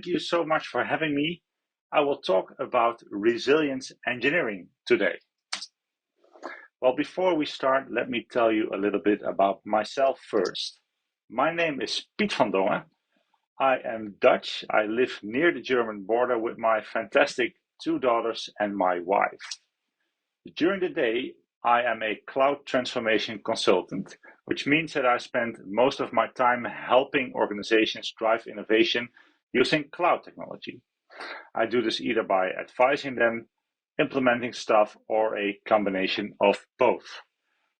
thank you so much for having me. I will talk about resilience engineering today. Well, before we start, let me tell you a little bit about myself first. My name is Piet van Dongen. I am Dutch. I live near the German border with my fantastic two daughters and my wife. During the day, I am a cloud transformation consultant, which means that I spend most of my time helping organizations drive innovation using cloud technology. I do this either by advising them, implementing stuff, or a combination of both.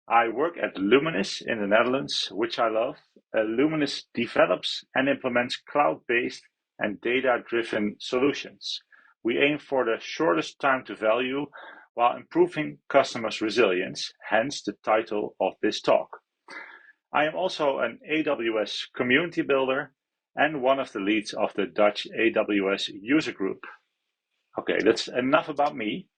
I work at Luminis in the Netherlands, which I love. Luminis develops and implements cloud-based and data-driven solutions. We aim for the shortest time to value while improving customers' resilience, hence the title of this talk. I am also an AWS community builder and one of the leads of the Dutch AWS user group. Okay, that's enough about me.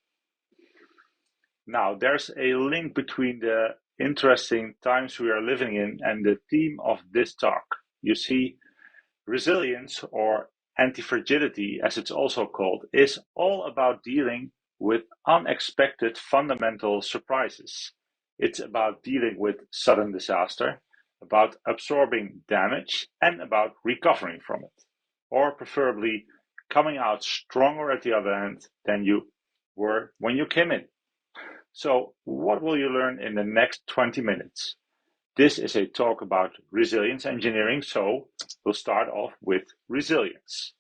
Now, there's a link between the interesting times we are living in and the theme of this talk. You see, resilience, or anti-fragility as it's also called, is all about dealing with unexpected fundamental surprises. It's about dealing with sudden disaster, about absorbing damage, and about recovering from it, or preferably coming out stronger at the other end than you were when you came in. So, what will you learn in the next 20 minutes? This is a talk about resilience engineering, so we'll start off with resilience.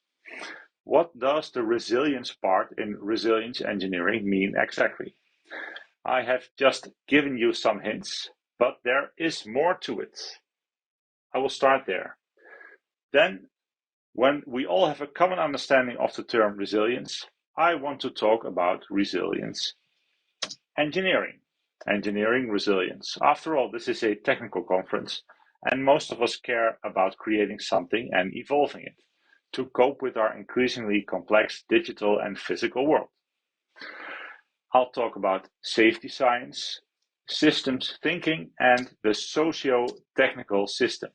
What does the resilience part in resilience engineering mean exactly? I have just given you some hints, but there is more to it. I will start there. Then, when we all have a common understanding of the term resilience, I want to talk about resilience engineering. Engineering resilience. After all, this is a technical conference, and most of us care about creating something and evolving it to cope with our increasingly complex digital and physical world. I'll talk about safety science, systems thinking, and the socio-technical system.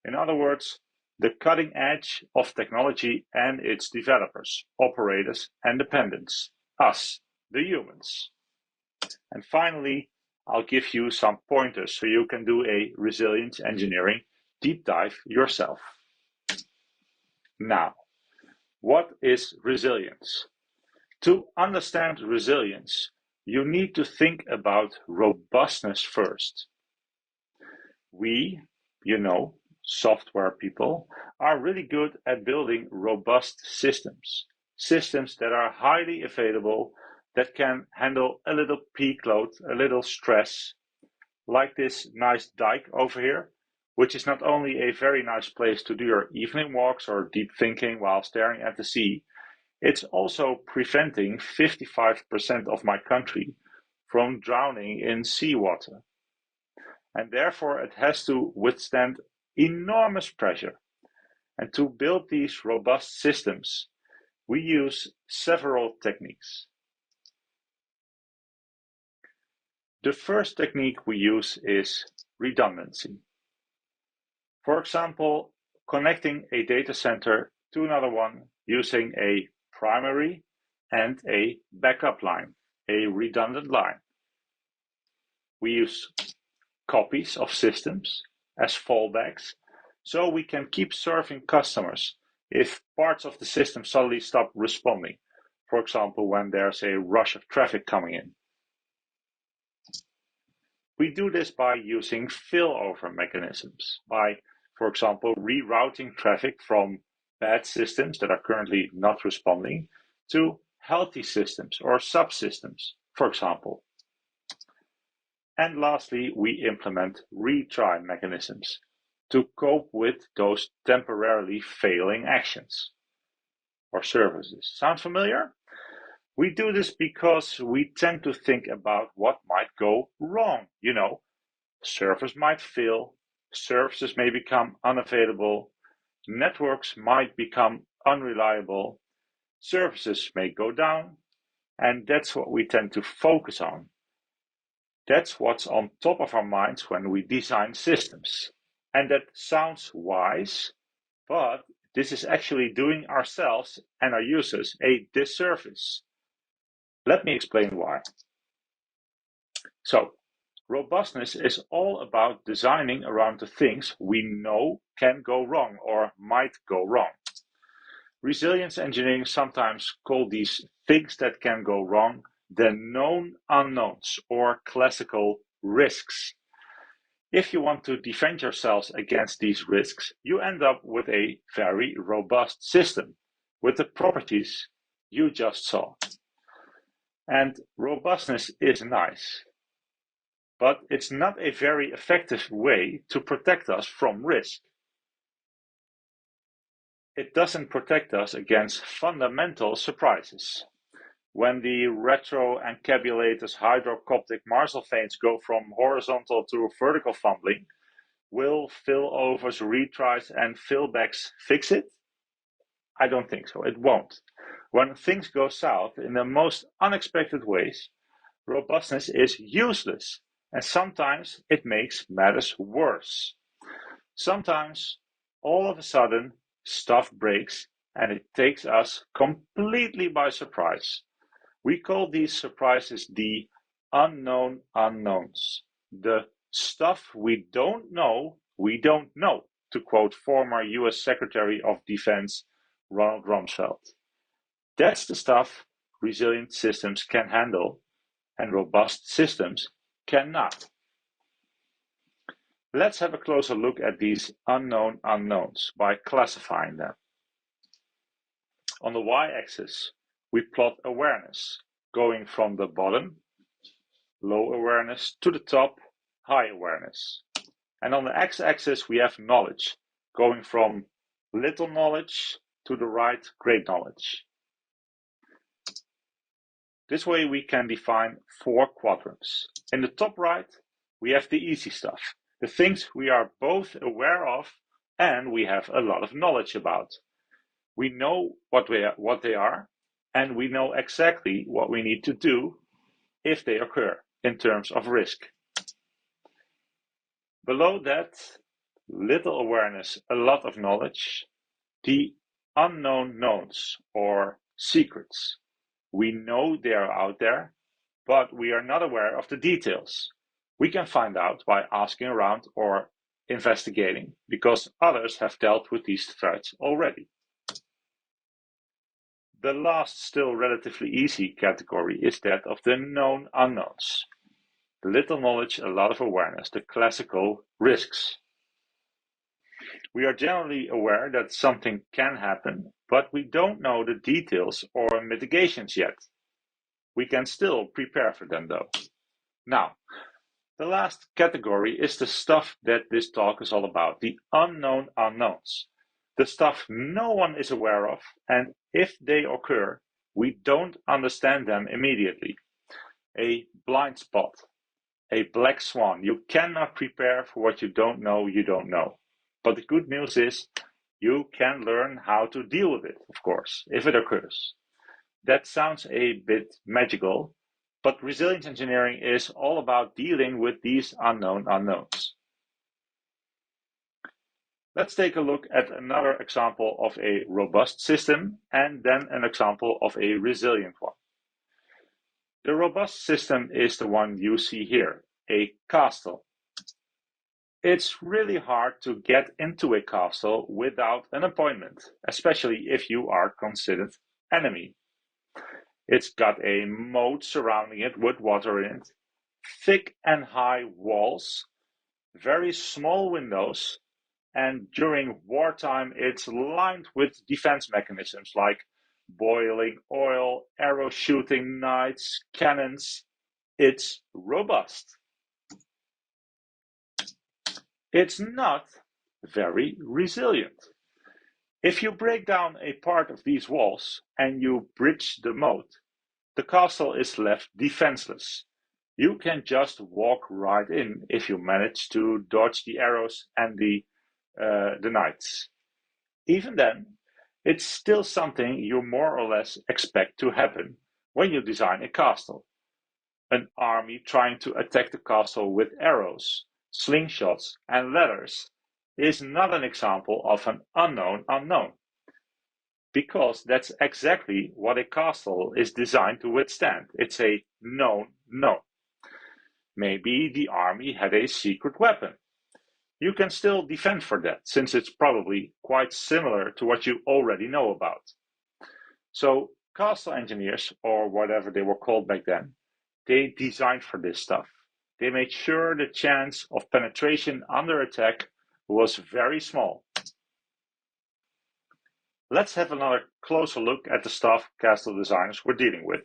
In other words, the cutting edge of technology and its developers, operators, and dependents, us, the humans. And finally, I'll give you some pointers so you can do a resilience engineering deep dive yourself. Now, what is resilience? To understand resilience, you need to think about robustness first. We, software people, are really good at building robust systems. Systems that are highly available, that can handle a little peak load, a little stress, like this nice dike over here, which is not only a very nice place to do your evening walks or deep thinking while staring at the sea, it's also preventing 55% of my country from drowning in seawater. And therefore it has to withstand enormous pressure. And to build these robust systems, we use several techniques. The first technique we use is redundancy. For example, connecting a data center to another one using a primary and a backup line, a redundant line. We use copies of systems as fallbacks, so we can keep serving customers if parts of the system suddenly stop responding, for example, when there's a rush of traffic coming in. We do this by using failover mechanisms, by, for example, rerouting traffic from bad systems that are currently not responding to healthy systems or subsystems, for example. And lastly, we implement retry mechanisms to cope with those temporarily failing actions or services. Sound familiar? We do this because we tend to think about what might go wrong. Servers might fail, services may become unavailable, networks might become unreliable, services may go down, and that's what we tend to focus on. That's what's on top of our minds when we design systems. And that sounds wise, but this is actually doing ourselves and our users a disservice. Let me explain why. So, robustness is all about designing around the things we know can go wrong or might go wrong. Resilience engineering sometimes call these things that can go wrong the known unknowns or classical risks. If you want to defend yourselves against these risks, you end up with a very robust system with the properties you just saw. And robustness is nice, but it's not a very effective way to protect us from risk. It doesn't protect us against fundamental surprises. When the retroencabulators hydrocoptic Marsal vanes go from horizontal to vertical fumbling, will failovers, retries, and failbacks fix it? I don't think so. It won't. When things go south in the most unexpected ways, robustness is useless, and sometimes it makes matters worse. Sometimes, all of a sudden, stuff breaks and it takes us completely by surprise. We call these surprises the unknown unknowns. The stuff we don't know, to quote former US Secretary of Defense Ronald Rumsfeld. That's the stuff resilient systems can handle and robust systems cannot. Let's have a closer look at these unknown unknowns by classifying them. On the y-axis, we plot awareness, going from the bottom, low awareness, to the top, high awareness. And on the x-axis, we have knowledge, going from little knowledge to the right, great knowledge. This way we can define 4 quadrants. In the top right, we have the easy stuff, the things we are both aware of and we have a lot of knowledge about. We know what they are, and we know exactly what we need to do if they occur in terms of risk. Below that, little awareness, a lot of knowledge, the unknown knowns or secrets. We know they are out there, but we are not aware of the details. We can find out by asking around or investigating because others have dealt with these threats already. The last, still relatively easy category is that of the known unknowns. Little knowledge, a lot of awareness, the classical risks. We are generally aware that something can happen, but we don't know the details or mitigations yet. We can still prepare for them though. Now, the last category is the stuff that this talk is all about, the unknown unknowns. The stuff no one is aware of, and if they occur, we don't understand them immediately. A blind spot, a black swan. You cannot prepare for what you don't know. But the good news is you can learn how to deal with it, of course, if it occurs. That sounds a bit magical, but resilience engineering is all about dealing with these unknown unknowns. Let's take a look at another example of a robust system and then an example of a resilient one. The robust system is the one you see here, a castle. It's really hard to get into a castle without an appointment, especially if you are considered enemy. It's got a moat surrounding it with water in it, thick and high walls, very small windows, and during wartime it's lined with defense mechanisms like boiling oil, arrow shooting knights, cannons. It's robust. It's not very resilient. If you break down a part of these walls and you bridge the moat, the castle is left defenseless. You can just walk right in if you manage to dodge the arrows and the knights. Even then, it's still something you more or less expect to happen when you design a castle. An army trying to attack the castle with arrows, slingshots, and ladders is not an example of an unknown unknown. because that's exactly what a castle is designed to withstand. It's a known known. Maybe the army had a secret weapon. You can still defend for that, since it's probably quite similar to what you already know about. So castle engineers, or whatever they were called back then, they designed for this stuff. They made sure the chance of penetration under attack was very small. Let's have another closer look at the stuff castle designers were dealing with,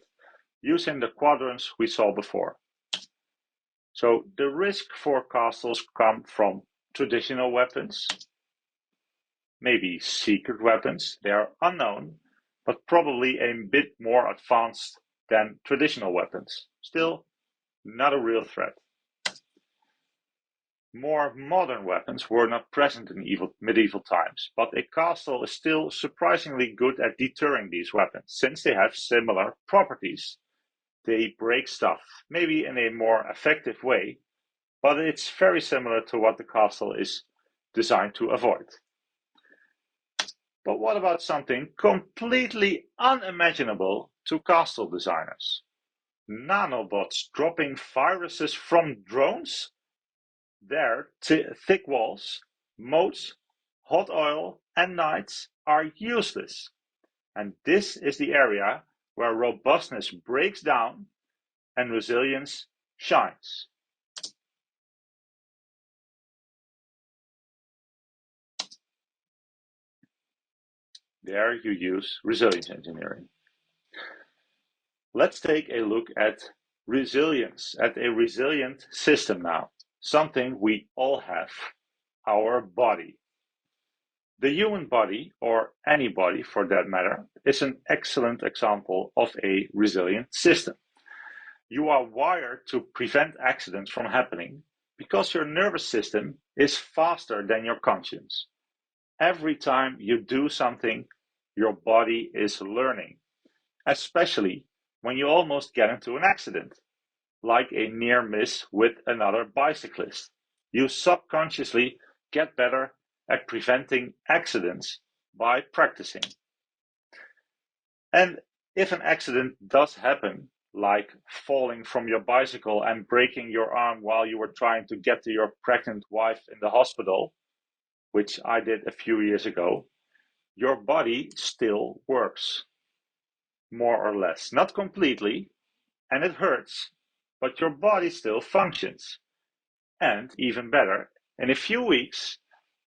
using the quadrants we saw before. So the risk for castles come from traditional weapons, maybe secret weapons. They are unknown, but probably a bit more advanced than traditional weapons. Still, not a real threat. More modern weapons were not present in medieval times, but a castle is still surprisingly good at deterring these weapons, since they have similar properties. They break stuff, maybe in a more effective way, but it's very similar to what the castle is designed to avoid. But what about something completely unimaginable to castle designers? Nanobots dropping viruses from drones? Their thick walls, moats, hot oil, and nights are useless. And this is the area where robustness breaks down and resilience shines. There you use resilience engineering. Let's take a look at resilience, at a resilient system now. Something we all have, our body. The human body, or any body for that matter, is an excellent example of a resilient system. You are wired to prevent accidents from happening because your nervous system is faster than your conscience. Every time you do something, your body is learning, especially when you almost get into an accident, like a near miss with another bicyclist. You subconsciously get better at preventing accidents by practicing. And if an accident does happen, like falling from your bicycle and breaking your arm while you were trying to get to your pregnant wife in the hospital, which I did a few years ago, your body still works, more or less. Not completely, and it hurts, but your body still functions. And even better, in a few weeks,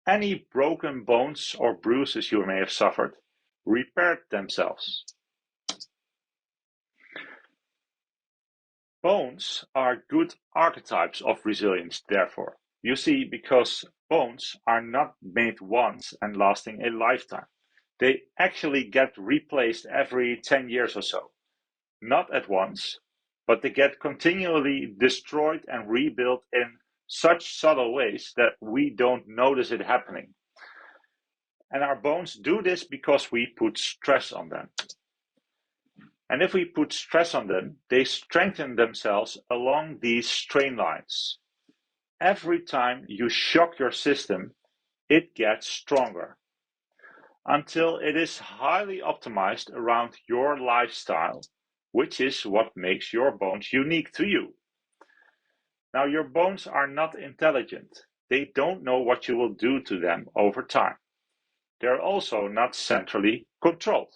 any broken bones or bruises you may have suffered repaired themselves. Bones are good archetypes of resilience, therefore. You see, because bones are not made once and lasting a lifetime. They actually get replaced every 10 years or so. Not at once, but they get continually destroyed and rebuilt in such subtle ways that we don't notice it happening. And our bones do this because we put stress on them. And if we put stress on them, they strengthen themselves along these strain lines. Every time you shock your system, it gets stronger until it is highly optimized around your lifestyle, which is what makes your bones unique to you. Now, your bones are not intelligent. They don't know what you will do to them over time. They're also not centrally controlled.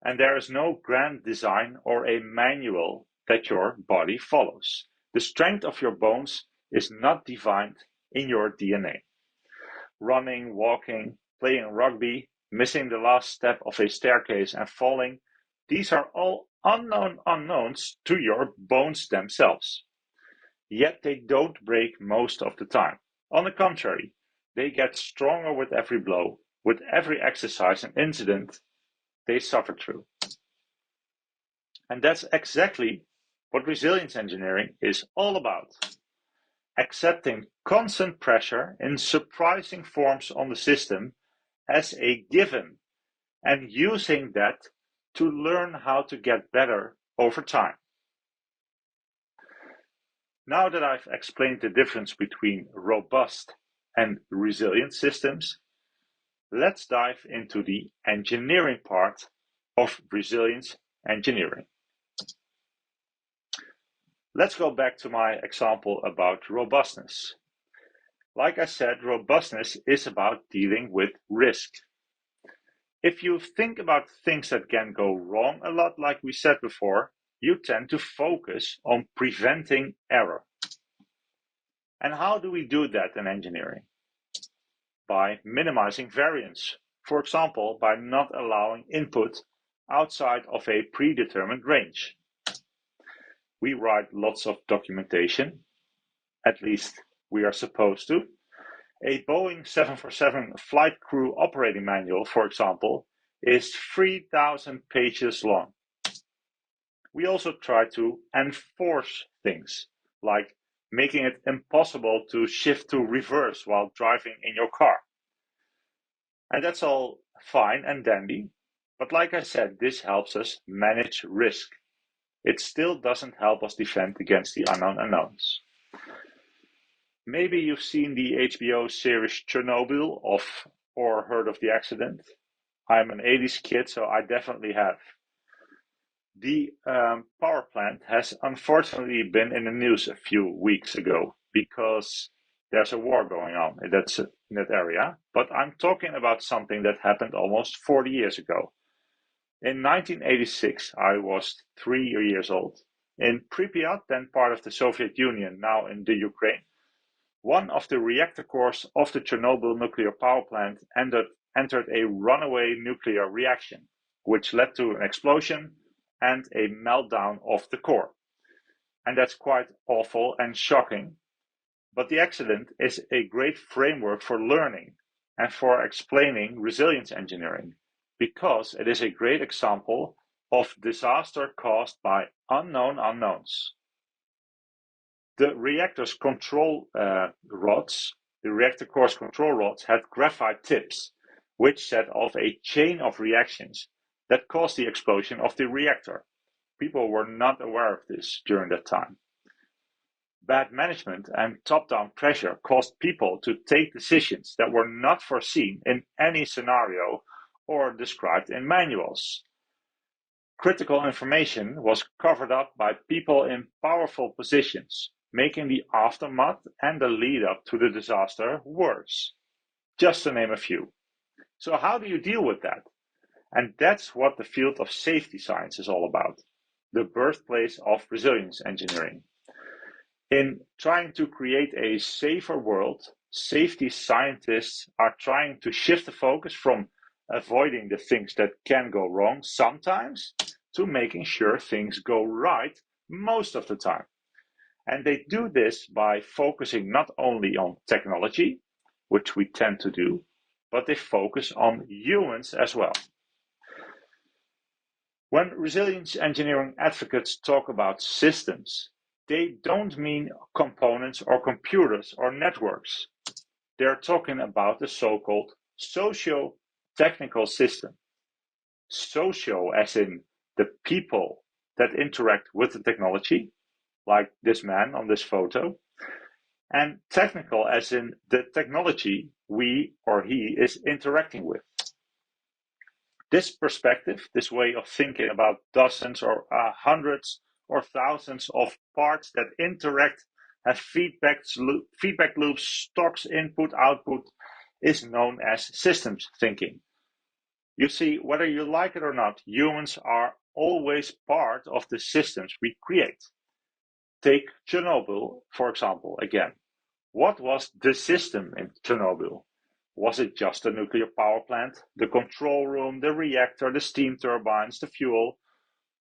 And there is no grand design or a manual that your body follows. The strength of your bones is not defined in your DNA. Running, walking, playing rugby, missing the last step of a staircase and falling, these are all unknown unknowns to your bones themselves. Yet they don't break most of the time. On the contrary, they get stronger with every blow, with every exercise and incident they suffer through. And that's exactly what resilience engineering is all about. Accepting constant pressure in surprising forms on the system as a given and using that to learn how to get better over time. Now that I've explained the difference between robust and resilient systems, let's dive into the engineering part of resilience engineering. Let's go back to my example about robustness. Like I said, robustness is about dealing with risk. If you think about things that can go wrong a lot, like we said before, you tend to focus on preventing error. And how do we do that in engineering? By minimizing variance. For example, by not allowing input outside of a predetermined range. We write lots of documentation, at least we are supposed to. A Boeing 747 flight crew operating manual, for example, is 3,000 pages long. We also try to enforce things, like making it impossible to shift to reverse while driving in your car. And that's all fine and dandy, but like I said, this helps us manage risk. It still doesn't help us defend against the unknown unknowns. Maybe you've seen the HBO series Chernobyl or heard of the accident. I'm an 80s kid, so I definitely have. The power plant has unfortunately been in the news a few weeks ago because there's a war going on in that area. But I'm talking about something that happened almost 40 years ago. In 1986, I was 3 years old. In Pripyat, then part of the Soviet Union, now in the Ukraine, one of the reactor cores of the Chernobyl nuclear power plant entered a runaway nuclear reaction, which led to an explosion and a meltdown of the core. And that's quite awful and shocking. But the accident is a great framework for learning and for explaining resilience engineering, because it is a great example of disaster caused by unknown unknowns. The reactor's control rods, the reactor core's control rods, had graphite tips, which set off a chain of reactions that caused the explosion of the reactor. People were not aware of this during that time. Bad management and top-down pressure caused people to take decisions that were not foreseen in any scenario or described in manuals. Critical information was covered up by people in powerful positions, making the aftermath and the lead-up to the disaster worse, just to name a few. So how do you deal with that? And that's what the field of safety science is all about, the birthplace of resilience engineering. In trying to create a safer world, safety scientists are trying to shift the focus from avoiding the things that can go wrong sometimes to making sure things go right most of the time. And they do this by focusing not only on technology, which we tend to do, but they focus on humans as well. When resilience engineering advocates talk about systems, they don't mean components or computers or networks. They're talking about the so-called socio-technical system. Socio as in the people that interact with the technology, like this man on this photo, and technical as in the technology we or he is interacting with. This perspective, this way of thinking about dozens or hundreds or thousands of parts that interact, have feedback loops, stocks, input, output, is known as systems thinking. You see, whether you like it or not, humans are always part of the systems we create. Take Chernobyl, for example, again. What was the system in Chernobyl? Was it just the nuclear power plant, the control room, the reactor, the steam turbines, the fuel,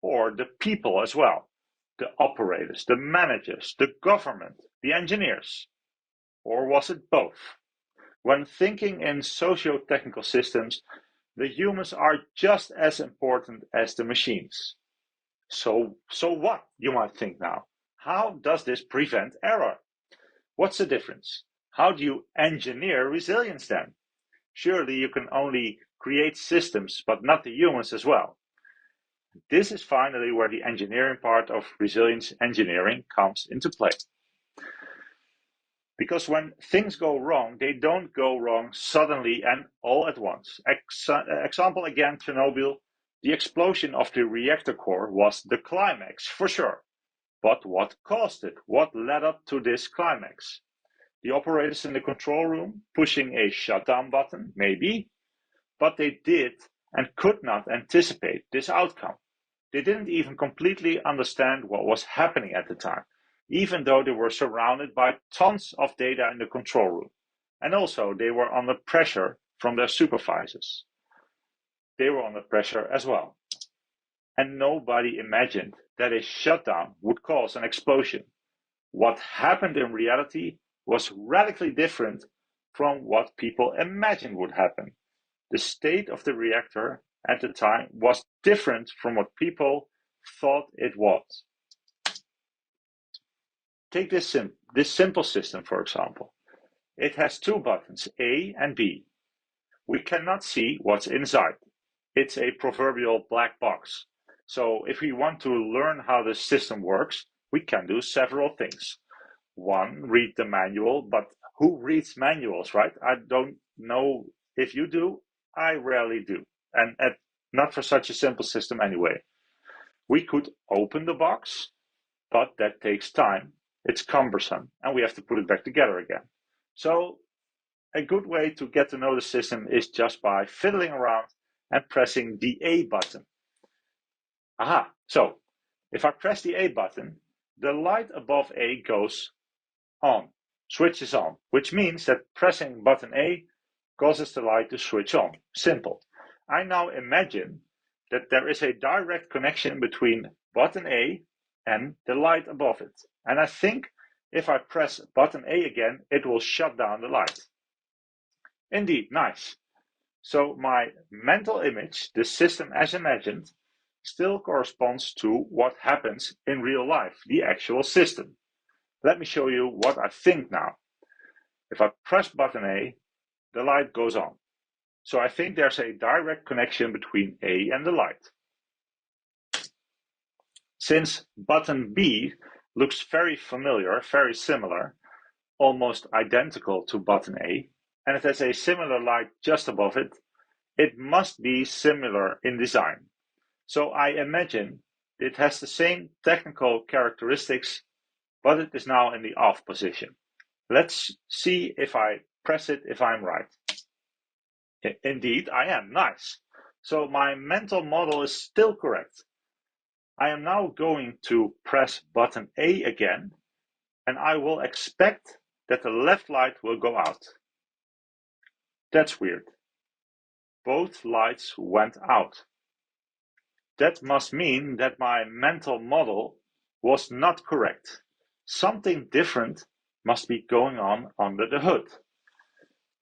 or the people as well? The operators, the managers, the government, the engineers? Or was it both? When thinking in socio-technical systems, the humans are just as important as the machines. So what, you might think now? How does this prevent error? What's the difference? How do you engineer resilience then? Surely you can only create systems, but not the humans as well. This is finally where the engineering part of resilience engineering comes into play. Because when things go wrong, they don't go wrong suddenly and all at once. Example again, Chernobyl. The explosion of the reactor core was the climax, for sure. But what caused it? What led up to this climax? The operators in the control room pushing a shutdown button? Maybe. But they did and could not anticipate this outcome. They didn't even completely understand what was happening at the time, even though they were surrounded by tons of data in the control room. And also, they were under pressure from their supervisors. They were under pressure as well. And nobody imagined that a shutdown would cause an explosion. What happened in reality was radically different from what people imagined would happen. The state of the reactor at the time was different from what people thought it was. Take this simple system, for example. It has two buttons, A and B. We cannot see what's inside. It's a proverbial black box. So if we want to learn how the system works, we can do several things. One, read the manual, but who reads manuals, right? I don't know if you do. I rarely do, and not for such a simple system anyway. We could open the box, but that takes time. It's cumbersome, and we have to put it back together again. So a good way to get to know the system is just by fiddling around and pressing the A button. Aha, so if I press the A button, the light above A goes on, switches on, which means that pressing button A causes the light to switch on. Simple. I now imagine that there is a direct connection between button A and the light above it. And I think if I press button A again, it will shut down the light. Indeed, nice. So my mental image, the system as imagined, still corresponds to what happens in real life, the actual system. Let me show you what I think now. If I press button A, the light goes on. So I think there's a direct connection between A and the light. Since button B looks very familiar, very similar, almost identical to button A, and it has a similar light just above it, it must be similar in design. So I imagine it has the same technical characteristics, but it is now in the off position. Let's see if I press it, if I'm right. Indeed, I am. Nice. So my mental model is still correct. I am now going to press button A again, and I will expect that the left light will go out. That's weird. Both lights went out. That must mean that my mental model was not correct. Something different must be going on under the hood.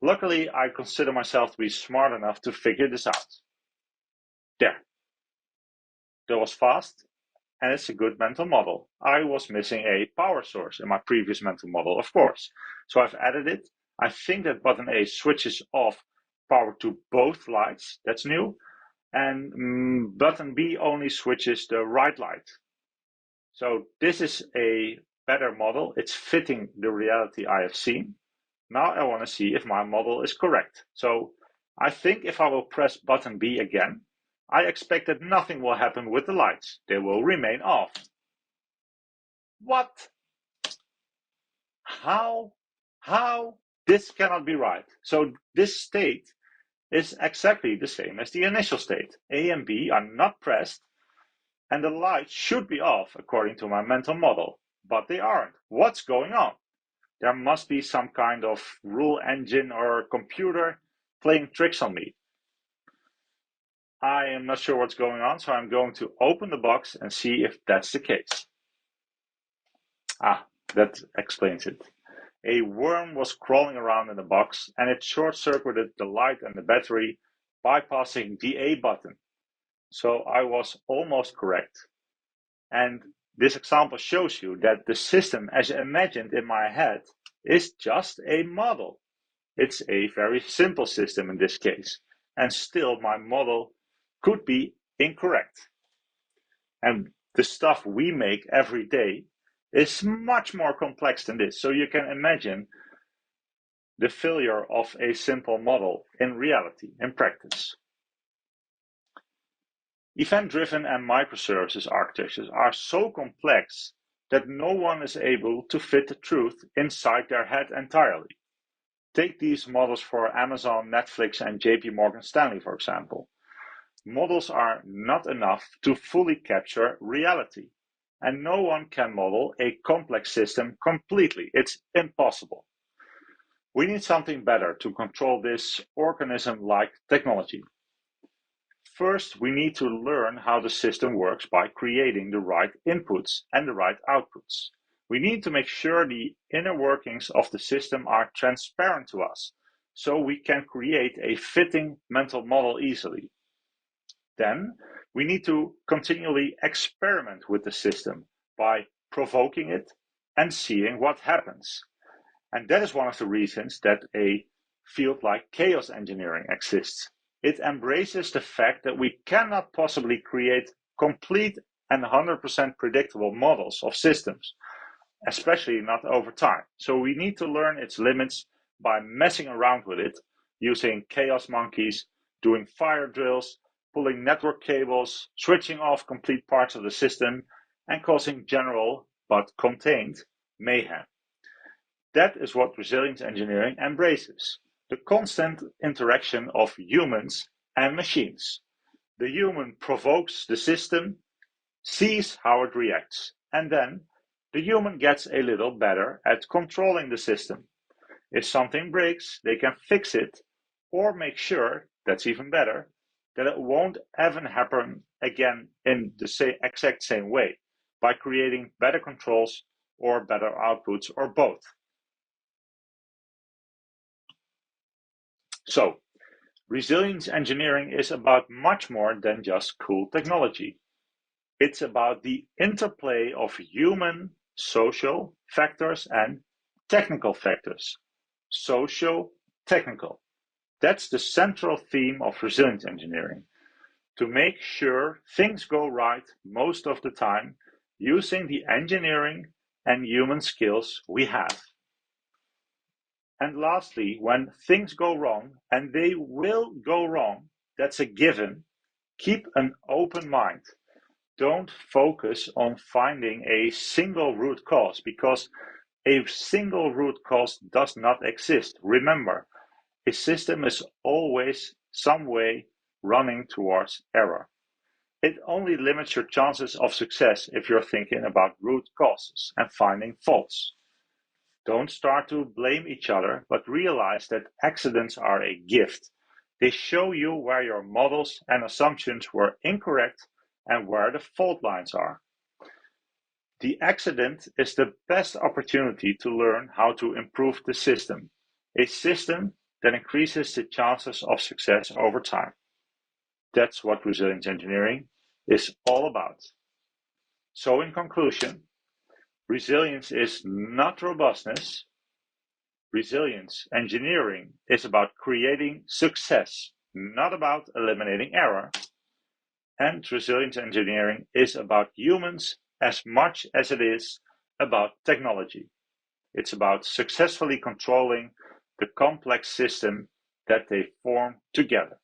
Luckily, I consider myself to be smart enough to figure this out. There. That was fast, and it's a good mental model. I was missing a power source in my previous mental model, of course. So I've added it. I think that button A switches off power to both lights. That's new. And button B only switches the right light. So this is a better model. It's fitting the reality I have seen. Now I want to see if my model is correct. So I think if I will press button B again, I expect that nothing will happen with the lights. They will remain off. What? How? This cannot be right. So this state is exactly the same as the initial state. A and B are not pressed, and the lights should be off according to my mental model, but they aren't. What's going on? There must be some kind of rule engine or computer playing tricks on me. I am not sure what's going on, so I'm going to open the box and see if that's the case. That explains it. A worm was crawling around in the box, and it short-circuited the light and the battery, bypassing the A button. So I was almost correct. And this example shows you that the system as imagined in my head is just a model. It's a very simple system in this case, and still my model could be incorrect. And the stuff we make every day is much more complex than this. So you can imagine the failure of a simple model in reality, in practice. Event-driven and microservices architectures are so complex that no one is able to fit the truth inside their head entirely. Take these models for Amazon, Netflix, and JP Morgan Stanley, for example. Models are not enough to fully capture reality, and no one can model a complex system completely. It's impossible. We need something better to control this organism-like technology. First, we need to learn how the system works by creating the right inputs and the right outputs. We need to make sure the inner workings of the system are transparent to us, so we can create a fitting mental model easily. Then, we need to continually experiment with the system by provoking it and seeing what happens. And that is one of the reasons that a field like chaos engineering exists. It embraces the fact that we cannot possibly create complete and 100% predictable models of systems, especially not over time. So we need to learn its limits by messing around with it, using chaos monkeys, doing fire drills, pulling network cables, switching off complete parts of the system, and causing general but contained mayhem. That is what resilience engineering embraces, the constant interaction of humans and machines. The human provokes the system, sees how it reacts, and then the human gets a little better at controlling the system. If something breaks, they can fix it or make sure, that's even better, that it won't even happen again in the exact same way by creating better controls or better outputs or both. So, resilience engineering is about much more than just cool technology. It's about the interplay of human, social factors and technical factors. Social, technical. That's the central theme of resilience engineering. To make sure things go right most of the time using the engineering and human skills we have. And lastly, when things go wrong, and they will go wrong, that's a given, keep an open mind. Don't focus on finding a single root cause, because a single root cause does not exist. Remember, a system is always some way running towards error. It only limits your chances of success if you're thinking about root causes and finding faults. Don't start to blame each other, but realize that accidents are a gift. They show you where your models and assumptions were incorrect and where the fault lines are. The accident is the best opportunity to learn how to improve the system, a system that increases the chances of success over time. That's what resilience engineering is all about. So in conclusion, resilience is not robustness. Resilience engineering is about creating success, not about eliminating error. And resilience engineering is about humans as much as it is about technology. It's about successfully controlling the complex system that they form together.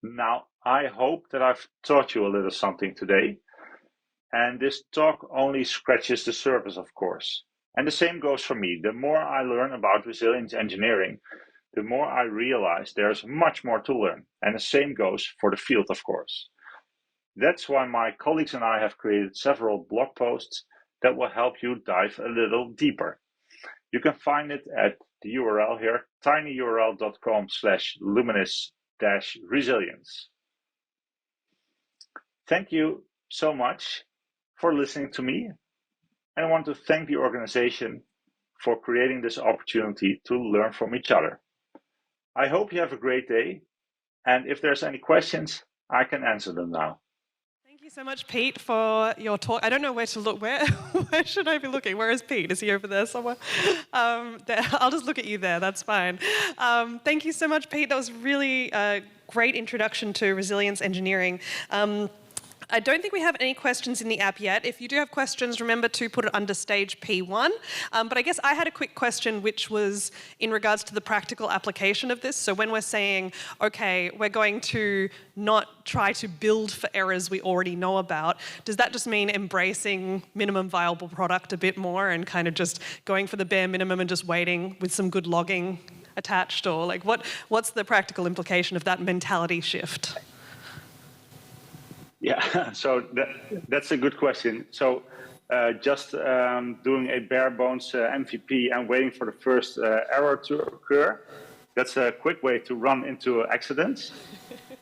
Now, I hope that I've taught you a little something today. And this talk only scratches the surface, of course. And the same goes for me. The more I learn about resilience engineering, the more I realize there's much more to learn. And the same goes for the field, of course. That's why my colleagues and I have created several blog posts that will help you dive a little deeper. You can find it at the URL here, tinyurl.com/luminis-resilience. Thank you so much for listening to me. And I want to thank the organization for creating this opportunity to learn from each other. I hope you have a great day. And if there's any questions, I can answer them now. Thank you so much, Piet, for your talk. I don't know where to look. Where should I be looking? Where is Piet? Is he over there somewhere? I'll just look at you there. That's fine. Thank you so much, Piet. That was really a great introduction to resilience engineering. I don't think we have any questions in the app yet. If you do have questions, remember to put it under stage P1. But I guess I had a quick question, which was in regards to the practical application of this. So when we're saying, okay, we're going to not try to build for errors we already know about, does that just mean embracing minimum viable product a bit more and kind of just going for the bare minimum and just waiting with some good logging attached? Or like what's the practical implication of that mentality shift? Yeah, so that's a good question. So just doing a bare bones MVP and waiting for the first error to occur, that's a quick way to run into accidents.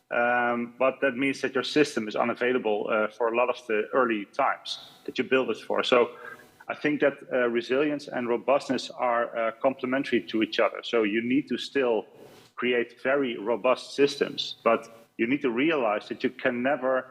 But that means that your system is unavailable for a lot of the early times that you build it for. So I think that resilience and robustness are complementary to each other. So you need to still create very robust systems, but you need to realize that you can never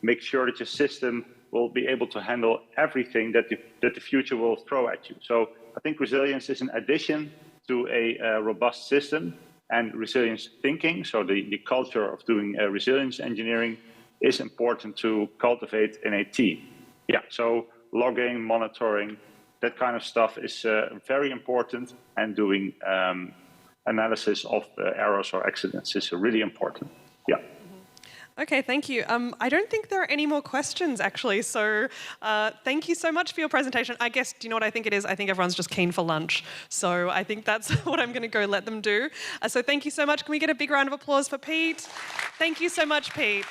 make sure that your system will be able to handle everything that the future will throw at you. So I think resilience is an addition to a robust system, and resilience thinking, so the culture of doing resilience engineering, is important to cultivate in a team. Yeah, so logging, monitoring, that kind of stuff is very important, and doing analysis of errors or accidents is really important. Yeah. Okay, thank you. I don't think there are any more questions, actually. So thank you so much for your presentation. I guess, do you know what I think it is? I think everyone's just keen for lunch. So I think that's what I'm going to go let them do. So thank you so much. Can we get a big round of applause for Piet? Thank you so much, Piet.